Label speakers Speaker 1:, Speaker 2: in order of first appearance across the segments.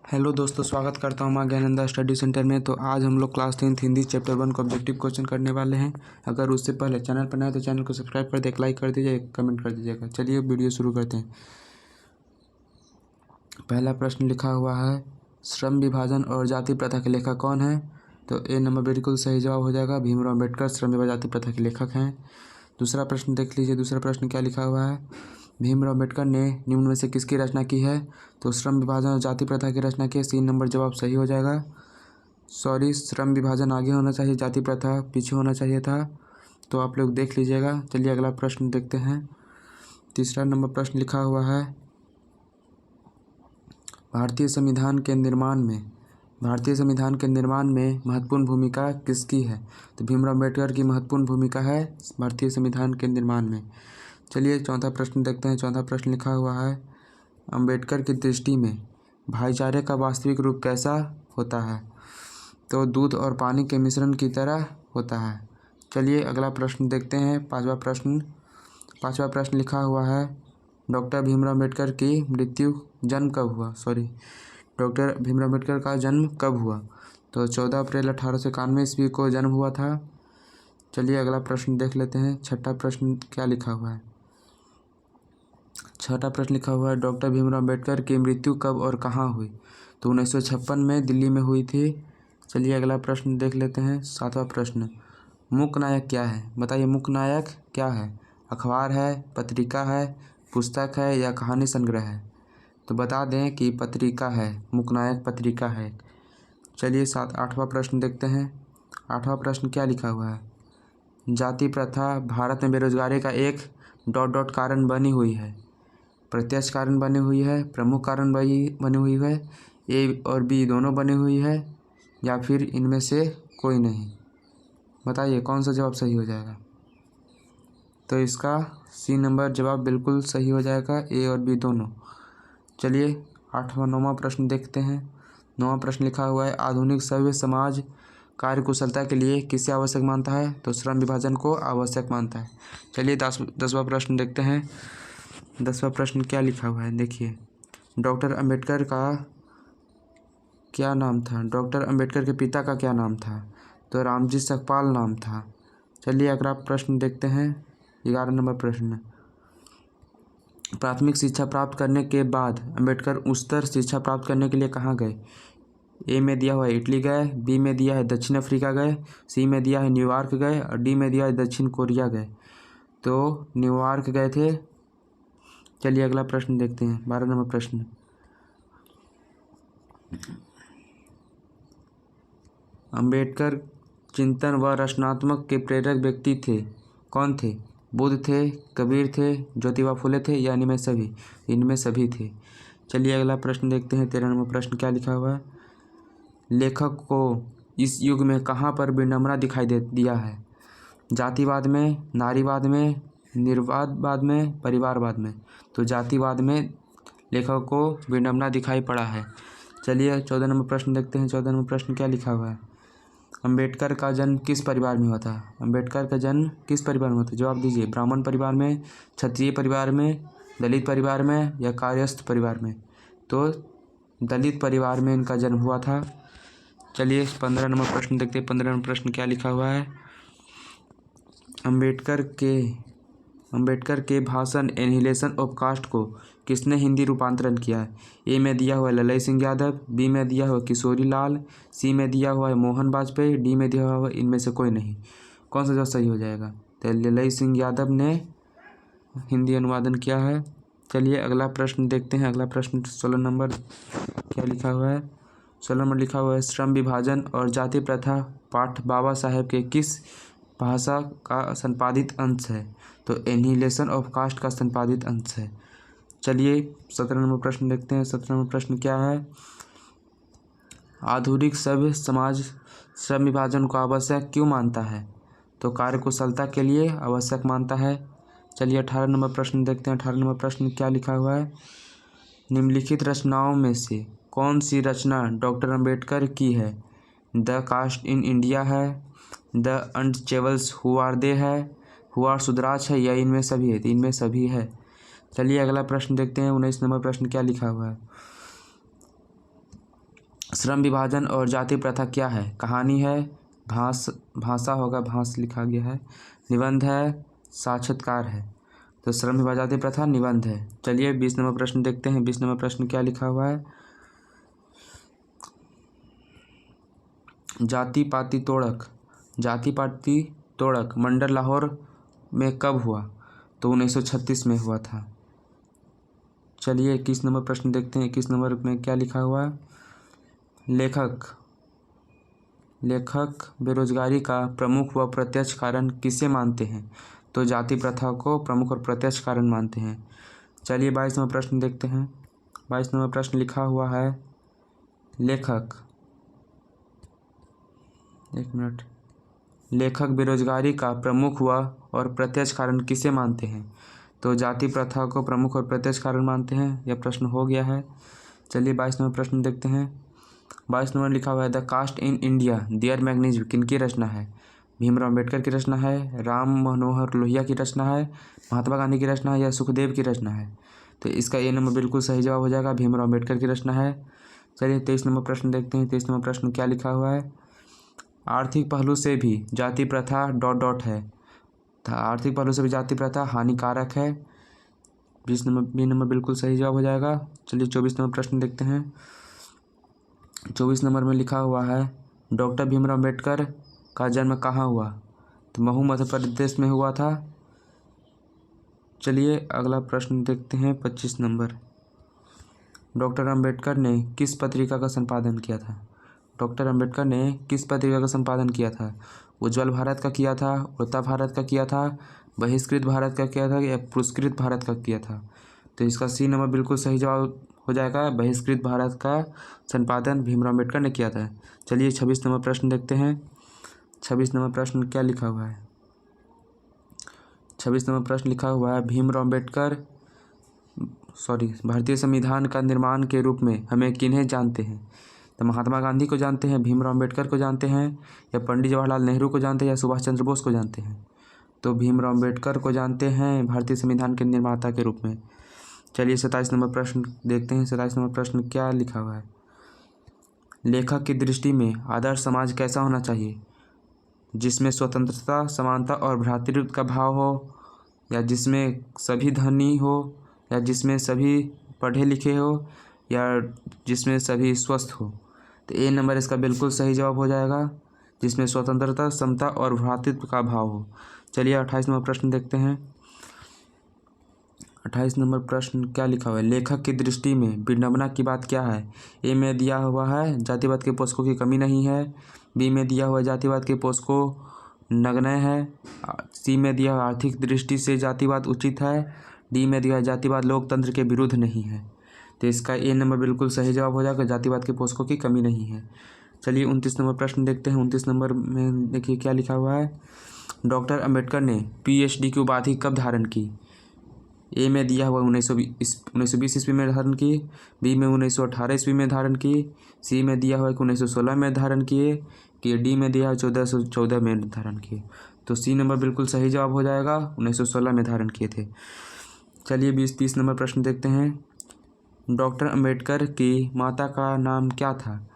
Speaker 1: Hello दोस्तों, स्वागत करता हूँ माँ ज्ञानंदा स्टडी सेंटर में। तो आज हम लोग क्लास 10th हिंदी चैप्टर 1 का ऑब्जेक्टिव क्वेश्चन करने वाले हैं। अगर उससे पहले चैनल पर नए हैं तो चैनल को सब्सक्राइब कर दे, एक लाइक कर दीजिए, एक कमेंट कर दीजिएगा। चलिए वीडियो शुरू करते हैं। पहला प्रश्न लिखा हुआ है, श्रम विभाजन और जाति प्रथा के लेखक कौन है? तो ए नंबर बिल्कुल सही जवाब हो जाएगा। भीमराव अम्बेडकर श्रम विभाजन जाति प्रथा के लेखक हैं। दूसरा प्रश्न देख लीजिए। दूसरा प्रश्न क्या लिखा हुआ है, भीमराव अम्बेडकर ने निम्न में से किसकी रचना की है? तो श्रम विभाजन और जाति प्रथा की रचना की है। 3 नंबर जवाब सही हो जाएगा। सॉरी, श्रम विभाजन आगे होना चाहिए, जाति प्रथा पीछे होना चाहिए था। तो आप लोग देख लीजिएगा। चलिए अगला प्रश्न देखते हैं। तीसरा नंबर प्रश्न लिखा हुआ है, भारतीय संविधान के निर्माण में महत्वपूर्ण भूमिका किसकी है? तो भीमराव अम्बेडकर की महत्वपूर्ण भूमिका है भारतीय संविधान के निर्माण में। चलिए चौथा प्रश्न देखते हैं। चौथा प्रश्न लिखा हुआ है, अम्बेडकर की दृष्टि में भाईचारे का वास्तविक रूप कैसा होता है? तो दूध और पानी के मिश्रण की तरह होता है। चलिए अगला प्रश्न देखते हैं। पांचवा प्रश्न लिखा हुआ है, डॉक्टर भीमराव अम्बेडकर का जन्म कब हुआ? तो 14 अप्रैल 1891 ईस्वी को जन्म हुआ था। चलिए अगला प्रश्न देख लेते हैं। छठा प्रश्न क्या लिखा हुआ है? छठा प्रश्न लिखा हुआ है, डॉक्टर भीमराव अम्बेडकर की मृत्यु कब और कहाँ हुई? तो 1956 में दिल्ली में हुई थी। चलिए अगला प्रश्न देख लेते हैं। सातवां प्रश्न, मूक नायक क्या है? बताइए मूक नायक क्या है? अखबार है, पत्रिका है, पुस्तक है या कहानी संग्रह है? तो बता दें कि पत्रिका है, मूक नायक पत्रिका है। चलिए आठवां प्रश्न देखते हैं। आठवां प्रश्न क्या लिखा हुआ है, जाति प्रथा भारत में बेरोजगारी का एक ... कारण बनी हुई है। प्रत्यक्ष कारण बनी हुई है, प्रमुख कारण बनी हुई है, ए और बी दोनों बनी हुई है, या फिर इनमें से कोई नहीं? बताइए कौन सा जवाब सही हो जाएगा? तो इसका सी नंबर जवाब बिल्कुल सही हो जाएगा, ए और बी दोनों। चलिए नौवां प्रश्न देखते हैं। नौवां प्रश्न लिखा हुआ है, आधुनिक सभ्य समाज कार्य कुशलता के लिए किसे आवश्यक मानता है? तो श्रम विभाजन को आवश्यक मानता है। चलिए 10वां प्रश्न देखते हैं। 10वां प्रश्न क्या लिखा हुआ है देखिए, डॉक्टर अम्बेडकर का क्या नाम था? डॉक्टर अम्बेडकर के पिता का क्या नाम था? तो रामजी सकपाल नाम था। चलिए अगला प्रश्न देखते हैं। 11 नंबर प्रश्न, प्राथमिक शिक्षा प्राप्त करने के बाद अम्बेडकर उच्चतर शिक्षा प्राप्त करने के लिए कहाँ गए? ए में दिया हुआ है इटली गए, बी में दिया है दक्षिण अफ्रीका गए, सी में दिया है न्यूयॉर्क गए और डी में दिया है दक्षिण कोरिया गए। तो न्यूयॉर्क गए थे। चलिए अगला प्रश्न देखते हैं। 12 नंबर प्रश्न, अम्बेडकर चिंतन व रचनात्मक के प्रेरक व्यक्ति थे, कौन थे? बुद्ध थे, कबीर थे, ज्योतिबा फुले थे या इनमें सभी? इनमें सभी थे। चलिए अगला प्रश्न देखते हैं। 13 नंबर प्रश्न क्या लिखा हुआ है, लेखक को इस युग में कहाँ पर विडंबना दिखाई दिया है? जातिवाद में, नारीवाद में, निर्वादवाद में, परिवारवाद में? तो जातिवाद में लेखक को विडंबना दिखाई पड़ा है। चलिए 14 नंबर प्रश्न देखते हैं। 14 नंबर प्रश्न क्या लिखा हुआ है, अम्बेडकर का जन्म किस परिवार में हुआ था? अम्बेडकर का जन्म किस परिवार में हुआ था? जवाब दीजिए, ब्राह्मण परिवार में, क्षत्रिय परिवार में, दलित परिवार में या कायस्थ परिवार में? तो दलित परिवार में इनका जन्म हुआ था। चलिए 15 नंबर प्रश्न देखते हैं। 15 नंबर प्रश्न क्या लिखा हुआ है, अम्बेडकर के भाषण एनिहिलेशन ऑफ कास्ट को किसने हिंदी रूपांतरण किया है? ए में दिया हुआ है ललई सिंह यादव, बी में दिया हुआ है किशोरी लाल, सी में दिया हुआ है मोहन वाजपेयी, डी में दिया हुआ है इनमें से कोई नहीं। कौन सा जवाब सही हो जाएगा? तो ललई सिंह यादव ने हिंदी अनुवादन किया है। चलिए अगला प्रश्न देखते हैं। अगला प्रश्न 16 नंबर क्या लिखा हुआ है? 16 नंबर लिखा हुआ है, श्रम विभाजन और जाति प्रथा पाठ बाबा साहेब के किस भाषा का संपादित अंश है? तो एनिहिलेशन ऑफ कास्ट का संपादित अंश है। चलिए 17 नंबर प्रश्न देखते हैं। 17 नंबर प्रश्न क्या है, आधुनिक सभ्य समाज श्रम विभाजन को आवश्यक क्यों मानता है? तो कार्य कुशलता के लिए आवश्यक मानता है। चलिए 18 नंबर प्रश्न देखते हैं। 18 नंबर प्रश्न क्या लिखा हुआ है, निम्नलिखित रचनाओं में से कौन सी रचना डॉक्टर अम्बेडकर की है? द कास्ट इन इंडिया है, the untouchables who are they है, हु आर सुधराज है या इनमें सभी है? इनमें सभी है। चलिए अगला प्रश्न देखते हैं। 19 नंबर प्रश्न क्या लिखा हुआ है, श्रम विभाजन और जाति प्रथा क्या है? कहानी है, भाषा होगा, भाष लिखा गया है, निबंध है, साक्षात्कार है। तो श्रम विभाजन जाति प्रथा निबंध है। चलिए 20 नंबर प्रश्न देखते हैं। 20 नंबर प्रश्न क्या लिखा हुआ है? जाति पाति तोड़क मंडल लाहौर में कब हुआ? तो 1936 में हुआ था। चलिए 21 नंबर प्रश्न देखते हैं। 21 नंबर में क्या लिखा हुआ है? लेखक बेरोजगारी का प्रमुख व प्रत्यक्ष कारण किसे मानते हैं? तो जाति प्रथा को प्रमुख और प्रत्यक्ष कारण मानते हैं। चलिए 22 नंबर प्रश्न देखते हैं। 22 नंबर प्रश्न लिखा हुआ है लेखक बेरोजगारी का प्रमुख व और प्रत्यक्ष कारण किसे मानते हैं? तो जाति प्रथा को प्रमुख और प्रत्यक्ष कारण मानते हैं। यह प्रश्न हो गया है। चलिए 22 नंबर प्रश्न देखते हैं। 22 नंबर लिखा हुआ है the caste in India their मैग्नीज किनकी रचना है? भीमराव अम्बेडकर की रचना है, राम मनोहर लोहिया की रचना है, महात्मा गांधी की रचना है या सुखदेव की रचना है? तो इसका ए नंबर बिल्कुल सही जवाब हो जाएगा, भीमराव अम्बेडकर की रचना है। चलिए 23 नंबर प्रश्न देखते हैं। 23 नंबर प्रश्न क्या लिखा हुआ है? आर्थिक पहलू से भी जाति प्रथा ... है। आर्थिक पहलू से भी जाति प्रथा हानिकारक है। 20 नंबर बी नंबर बिल्कुल सही जवाब हो जाएगा। चलिए 24 नंबर प्रश्न देखते हैं। 24 नंबर में लिखा हुआ है डॉक्टर भीमराव अम्बेडकर का जन्म कहाँ हुआ? तो महू मध्य प्रदेश में हुआ था। चलिए अगला प्रश्न देखते हैं। 25 नंबर डॉक्टर अम्बेडकर ने किस पत्रिका का संपादन किया था? डॉक्टर अम्बेडकर ने किस पत्रिका का संपादन किया था? उज्ज्वल भारत का किया था, उड़ता भारत का किया था, बहिष्कृत भारत का किया था या पुरस्कृत भारत का किया था? तो इसका सी नंबर बिल्कुल सही जवाब हो जाएगा, बहिष्कृत भारत का संपादन भीमराव अम्बेडकर ने किया था। चलिए 26 नंबर प्रश्न देखते हैं। 26 नंबर प्रश्न क्या लिखा हुआ है? 26 नंबर प्रश्न लिखा हुआ है भारतीय संविधान का निर्माण के रूप में हमें किन्हें जानते हैं? तो महात्मा गांधी को जानते हैं, भीमराव अम्बेडकर को जानते हैं या पंडित जवाहरलाल नेहरू को जानते हैं या सुभाष चंद्र बोस को जानते हैं? तो भीमराव अम्बेडकर को जानते हैं भारतीय संविधान के निर्माता के रूप में। चलिए 27 नंबर प्रश्न देखते हैं। 27 नंबर प्रश्न क्या लिखा हुआ है? लेखक की दृष्टि में आदर्श समाज कैसा होना चाहिए? जिसमें स्वतंत्रता, समानता और भ्रातृत्व का भाव हो, या जिसमें सभी धनी हो, या जिसमें सभी पढ़े लिखे हो, या जिसमें सभी स्वस्थ हो? तो ए नंबर इसका बिल्कुल सही जवाब हो जाएगा, जिसमें स्वतंत्रता, समता और भ्रातृत्व का भाव हो। चलिए 28 नंबर प्रश्न देखते हैं। 28 नंबर प्रश्न क्या लिखा हुआ है? लेखक की दृष्टि में विडंबना की बात क्या है? ए में दिया हुआ है जातिवाद के पोषकों की कमी नहीं है, बी में दिया हुआ जातिवाद के पोषकों नगण्य है, सी में दिया हुआ आर्थिक दृष्टि से जातिवाद उचित है, डी में दिया जातिवाद लोकतंत्र के विरुद्ध नहीं है। तो इसका ए नंबर बिल्कुल सही जवाब हो जाएगा, जातिवाद के पोषकों की कमी नहीं है। चलिए 29 नंबर प्रश्न देखते हैं। 29 नंबर में देखिए क्या लिखा हुआ है? डॉक्टर अम्बेडकर ने PhD की उपाधि कब धारण की? ए में दिया हुआ 1920 ईस्वी में धारण की, बी में 1918 ईस्वी में धारण की, सी में दिया हुआ 1916 में धारण किए, कि डी में दिया हुआ 1414 में धारण किए। तो सी नंबर बिल्कुल सही जवाब हो जाएगा, 1916 में धारण किए थे। चलिए 20-30 नंबर प्रश्न देखते हैं। डॉक्टर अम्बेडकर की माता का नाम क्या था?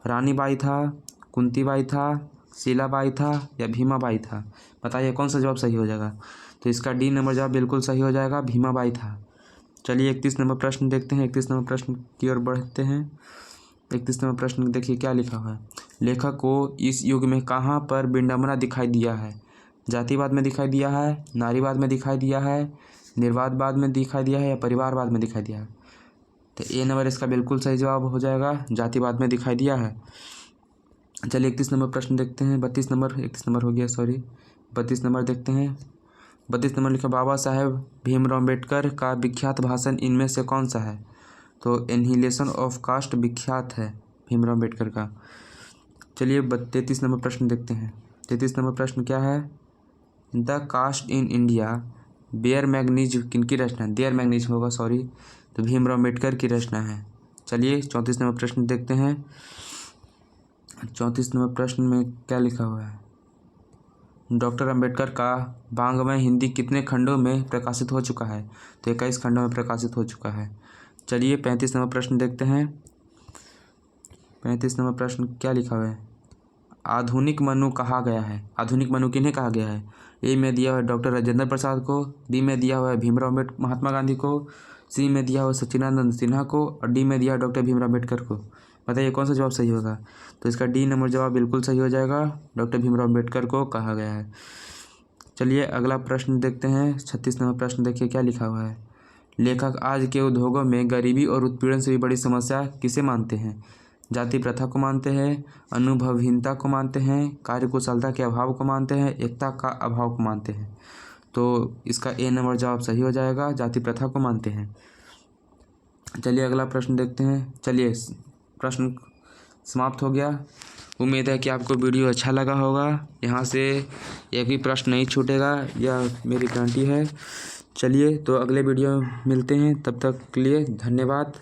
Speaker 1: रानीबाई था, कुंतीबाई था, शीलाबाई था या भीमाबाई था? बताइए कौन सा जवाब सही हो जाएगा? तो इसका डी नंबर जवाब बिल्कुल सही हो जाएगा, भीमाबाई था। चलिए 31 नंबर प्रश्न देखते हैं। 31 नंबर प्रश्न की ओर बढ़ते हैं। 31 नंबर प्रश्न देखिए क्या लिखा हुआ है? लेखक को इस युग में कहाँ पर विडंबना दिखाई दिया है? जातिवाद में दिखाई दिया है, नारीवाद में दिखाई दिया है, निर्वादवाद में दिखाई दिया है या परिवारवाद में दिखाई दिया है? तो ए नंबर इसका बिल्कुल सही जवाब हो जाएगा, जातिवाद में दिखाई दिया है। चलिए 31 नंबर प्रश्न देखते हैं। 32 नंबर हो गया, 32 नंबर देखते हैं। 32 नंबर लिखा बाबा साहेब भीमराव अम्बेडकर का विख्यात भाषण इनमें से कौन सा है? तो एनहिलेशन ऑफ कास्ट विख्यात है भीमराव अम्बेडकर का। चलिए 33 नंबर प्रश्न देखते हैं। 33 नंबर प्रश्न क्या है? The caste in India their मैग्नीज किनकी रचना? देयर मैग्नीज होगा, तो भीमराव अम्बेडकर की रचना है। चलिए 34 नंबर प्रश्न देखते हैं। 34 नंबर प्रश्न में क्या लिखा हुआ है? डॉक्टर अम्बेडकर का वाङ्मय हिंदी कितने खंडों में प्रकाशित हो चुका है? तो 21 खंडों में प्रकाशित हो चुका है। चलिए 35 नंबर प्रश्न देखते हैं। 35 नंबर प्रश्न क्या लिखा हुआ है? आधुनिक मनु कहा गया है। आधुनिक मनु किन्हें कहा गया है? ए में दिया हुआ है डॉक्टर राजेंद्र प्रसाद को, बी में दिया हुआ है भीमराव महात्मा गांधी को, सी में दिया हुआ है सच्चिदानंद सिन्हा को और डी में दिया है डॉक्टर भीमराव अम्बेडकर को। बताइए कौन सा जवाब सही होगा? तो इसका डी नंबर जवाब बिल्कुल सही हो जाएगा, डॉक्टर भीमराव अम्बेडकर को कहा गया है। चलिए अगला प्रश्न देखते हैं। 36 नंबर प्रश्न देखिए क्या लिखा हुआ है। लेखक आज के उद्योगों में गरीबी और उत्पीड़न से भी बड़ी समस्या किसे मानते हैं? जाति प्रथा को मानते हैं, अनुभवहीनता को मानते हैं, कार्यकुशलता के अभाव को मानते हैं, एकता का अभाव को मानते हैं। तो इसका ए नंबर जवाब सही हो जाएगा, जाति प्रथा को मानते हैं। चलिए अगला प्रश्न देखते हैं। चलिए प्रश्न समाप्त हो गया। उम्मीद है कि आपको वीडियो अच्छा लगा होगा। यहाँ से एक भी प्रश्न नहीं छूटेगा, यह मेरी गारंटी है। चलिए तो अगले वीडियो में मिलते हैं, तब तक के लिए धन्यवाद।